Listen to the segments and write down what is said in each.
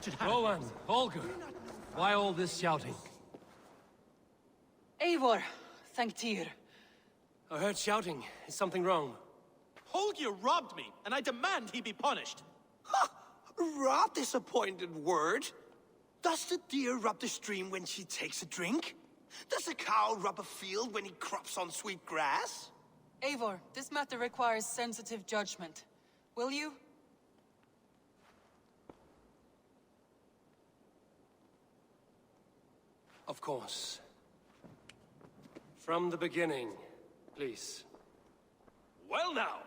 wretched hand. Rowan, Holger, why all this shouting? Eivor, thank Tyr. I heard shouting. Is something wrong? Holger robbed me, and I demand he be punished. Ha! Robbed is a pointed word. Does the deer rub the stream when she takes a drink? Does a cow rub a field when he crops on sweet grass? Eivor, this matter requires sensitive judgment. Will you? Of course. From the beginning, please. Well now,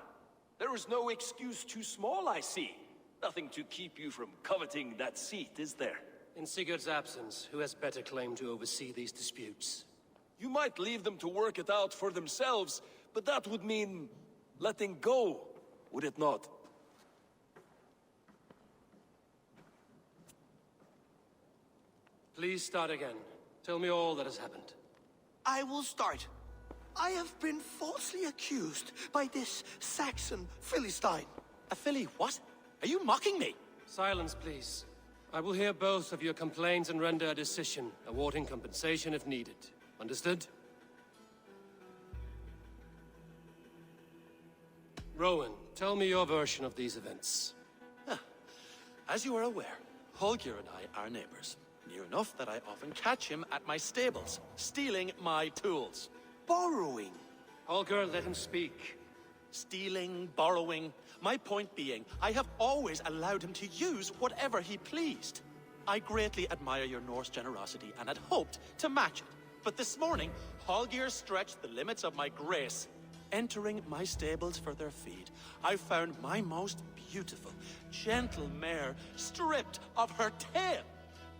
there is no excuse too small, I see. Nothing to keep you from coveting that seat, is there? In Sigurd's absence, who has better claim to oversee these disputes? You might leave them to work it out for themselves, but that would mean letting go, would it not? Please start again. Tell me all that has happened. I will start. I have been falsely accused by this Saxon Philistine. A filly what? Are you mocking me? Silence, please. I will hear both of your complaints and render a decision, awarding compensation if needed. Understood? Rowan, tell me your version of these events. As you are aware, Holger and I are neighbors. Near enough that I often catch him at my stables, stealing my tools. Borrowing. Holger, let him speak. Stealing, borrowing. My point being, I have always allowed him to use whatever he pleased. I greatly admire your Norse generosity and had hoped to match it. But this morning, Holger stretched the limits of my grace. Entering my stables for their feed, I found my most beautiful, gentle mare stripped of her tail.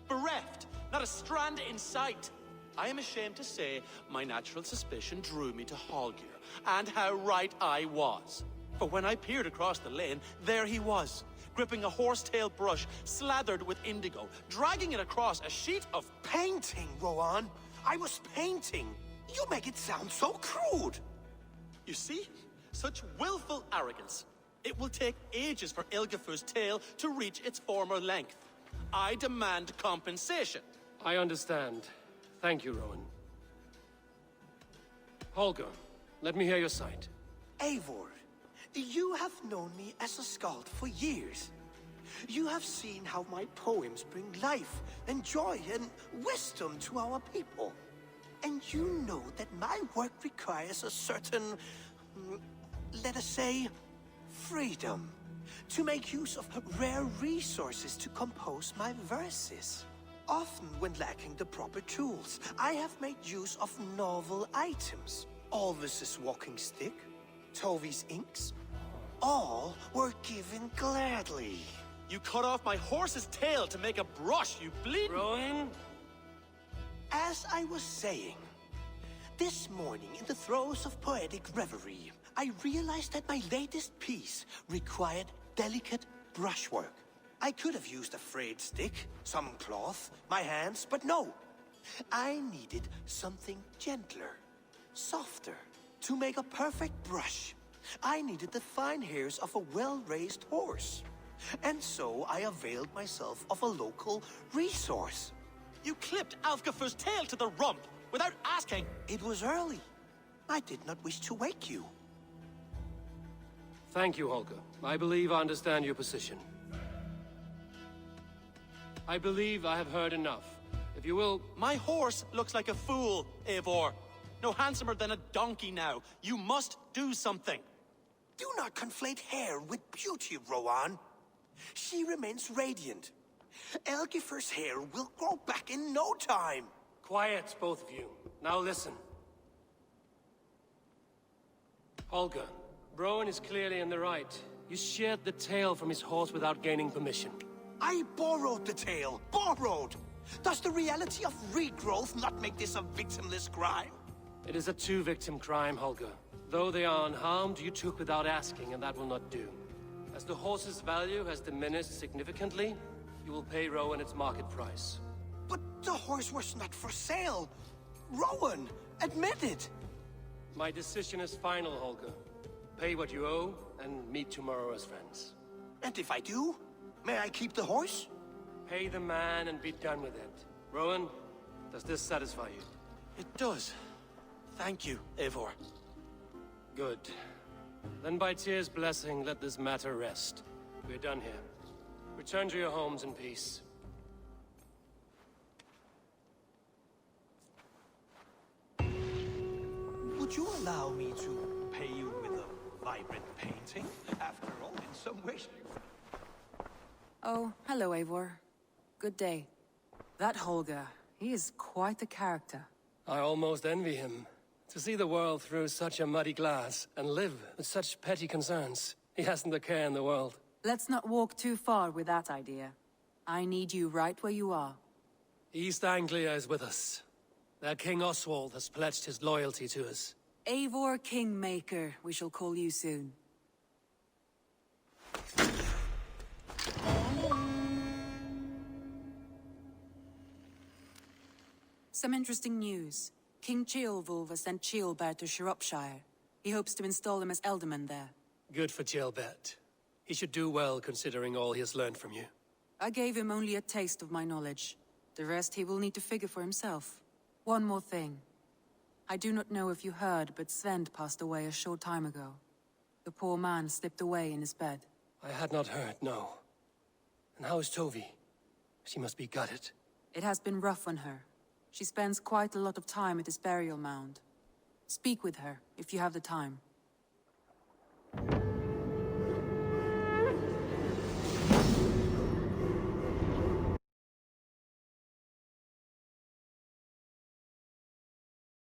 Bereft, not a strand in sight. I am ashamed to say my natural suspicion drew me to Holger, and how right I was. For when I peered across the lane, there he was, gripping a horsetail brush slathered with indigo, dragging it across a sheet of Painting, Rowan. I was painting. You make it sound so crude. You see? Such willful arrogance. It will take ages for Ilgifu's tail to reach its former length. I demand compensation. I understand. Thank you, Rowan. Holger, let me hear your side. Eivor, you have known me as a skald for years. You have seen how my poems bring life and joy and wisdom to our people. And you know that my work requires a certain, let us say, freedom. To make use of rare resources to compose my verses. Often when lacking the proper tools, I have made use of novel items. Alvis's walking stick, Tovi's inks, all were given gladly. You cut off my horse's tail to make a brush, you bleed. Rowan? As I was saying, this morning in the throes of poetic reverie, I realized that my latest piece required delicate brushwork. I could have used a frayed stick, some cloth, my hands, but no. I needed something gentler, softer. To make a perfect brush, I needed the fine hairs of a well-raised horse. And so I availed myself of a local resource. You clipped Alfgafu's tail to the rump without asking. It was early. I did not wish to wake you. Thank you, Holger. I believe I understand your position. I believe I have heard enough. If you will... My horse looks like a fool, Eivor. No handsomer than a donkey now. You must do something. Do not conflate hair with beauty, Rowan. She remains radiant. Elgifer's hair will grow back in no time. Quiet, both of you. Now listen. Holger, Rowan is clearly in the right. You sheared the tail from his horse without gaining permission. I borrowed the tail. Borrowed! Does the reality of regrowth not make this a victimless crime? It is a two-victim crime, Holger. Though they are unharmed, you took without asking, and that will not do. As the horse's value has diminished significantly, you will pay Rowan its market price. But the horse was not for sale. Rowan, admit it. My decision is final, Holger. Pay what you owe, and meet tomorrow as friends. And if I do, may I keep the horse? Pay the man and be done with it. Rowan, does this satisfy you? It does. Thank you, Eivor. Good. Then by Tyr's blessing, let this matter rest. We're done here. Return to your homes in peace. Would you allow me to pay you with a vibrant painting? After all, in some way... Oh, hello, Eivor. Good day. That Holger, he is quite the character. I almost envy him. To see the world through such a muddy glass, and live with such petty concerns. He hasn't a care in the world. Let's not walk too far with that idea. I need you right where you are. East Anglia is with us. Their King Oswald has pledged his loyalty to us. Eivor Kingmaker, we shall call you soon. Some interesting news. King Ceolwulf has sent Ceolbert to Shropshire. He hopes to install him as Elderman there. Good for Ceolbert. He should do well considering all he has learned from you. I gave him only a taste of my knowledge. The rest he will need to figure for himself. One more thing. I do not know if you heard, but Svend passed away a short time ago. The poor man slipped away in his bed. I had not heard, no. And how is Tovi? She must be gutted. It has been rough on her. She spends quite a lot of time at his burial mound. Speak with her, if you have the time.